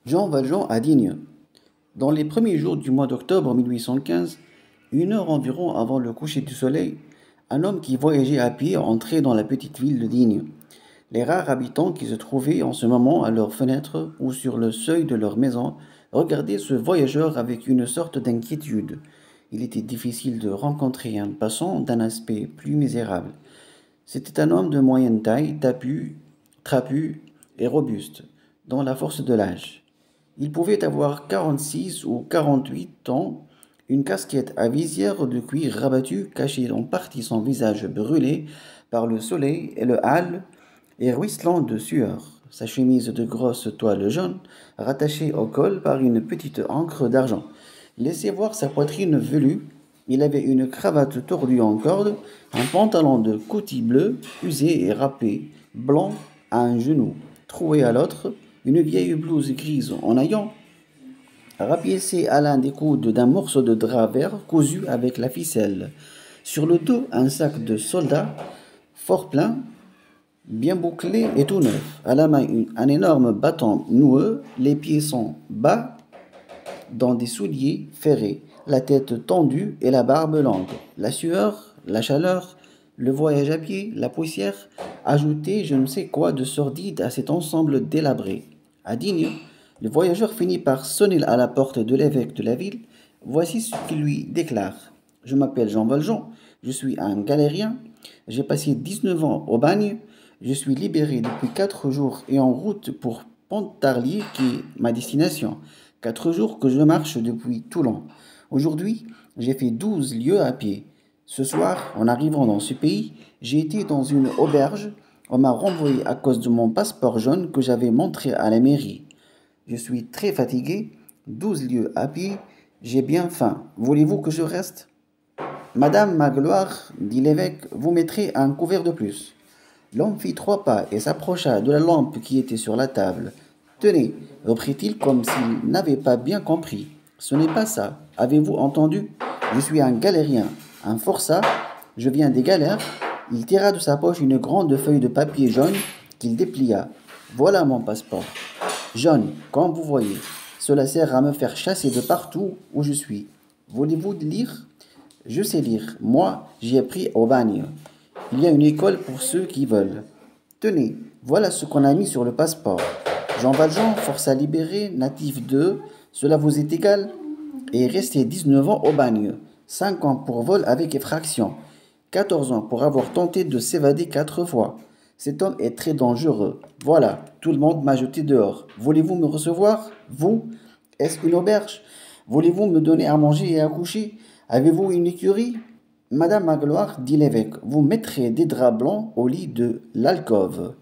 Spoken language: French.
Jean Valjean à Digne. Dans les premiers jours du mois d'octobre 1815, une heure environ avant le coucher du soleil, un homme qui voyageait à pied entrait dans la petite ville de Digne. Les rares habitants qui se trouvaient en ce moment à leurs fenêtres ou sur le seuil de leur maison regardaient ce voyageur avec une sorte d'inquiétude. Il était difficile de rencontrer un passant d'un aspect plus misérable. C'était un homme de moyenne taille, trapu et robuste, dans la force de l'âge. Il pouvait avoir 46 ou 48 ans, une casquette à visière de cuir rabattu cachait en partie son visage brûlé par le soleil et le hâle et ruisselant de sueur. Sa chemise de grosse toile jaune, rattachée au col par une petite ancre d'argent, laissait voir sa poitrine velue. Il avait une cravate tordue en corde, un pantalon de coton bleu, usé et râpé, blanc à un genou, troué à l'autre, une vieille blouse grise en haillons, rapiécée à l'un des coudes d'un morceau de drap vert cousu avec la ficelle. Sur le dos, un sac de soldat, fort plein, bien bouclé et tout neuf. À la main, un énorme bâton noueux, les pieds sont bas dans des souliers ferrés, la tête tendue et la barbe longue. La sueur, la chaleur, le voyage à pied, la poussière, ajoutaient je ne sais quoi de sordide à cet ensemble délabré. À Digne, le voyageur finit par sonner à la porte de l'évêque de la ville. Voici ce qu'il lui déclare. Je m'appelle Jean Valjean, je suis un galérien, j'ai passé 19 ans au bagne, je suis libéré depuis 4 jours et en route pour Pontarlier qui est ma destination. 4 jours que je marche depuis Toulon. Aujourd'hui, j'ai fait 12 lieues à pied. Ce soir, en arrivant dans ce pays, j'ai été dans une auberge. On m'a renvoyé à cause de mon passeport jaune que j'avais montré à la mairie. Je suis très fatigué. 12 lieues à pied. J'ai bien faim. Voulez-vous que je reste? Madame Magloire, dit l'évêque, vous mettrez un couvert de plus. L'homme fit 3 pas et s'approcha de la lampe qui était sur la table. Tenez, reprit-il comme s'il n'avait pas bien compris. Ce n'est pas ça. Avez-vous entendu? Je suis un galérien, un forçat. Je viens des galères. Il tira de sa poche une grande feuille de papier jaune qu'il déplia. Voilà mon passeport. Jaune, comme vous voyez. Cela sert à me faire chasser de partout où je suis. Voulez-vous lire? Je sais lire. Moi, j'y ai pris au bagne. Il y a une école pour ceux qui veulent. Tenez, voilà ce qu'on a mis sur le passeport. Jean Valjean, forçat libéré, natif de, cela vous est égal? Et resté 19 ans au bagne. 5 ans pour vol avec effraction. 14 ans pour avoir tenté de s'évader 4 fois. Cet homme est très dangereux. Voilà, tout le monde m'a jeté dehors. Voulez-vous me recevoir? Vous? Est-ce une auberge? Voulez-vous me donner à manger et à coucher? Avez-vous une écurie? Madame Magloire, dit l'évêque, vous mettrez des draps blancs au lit de l'alcôve.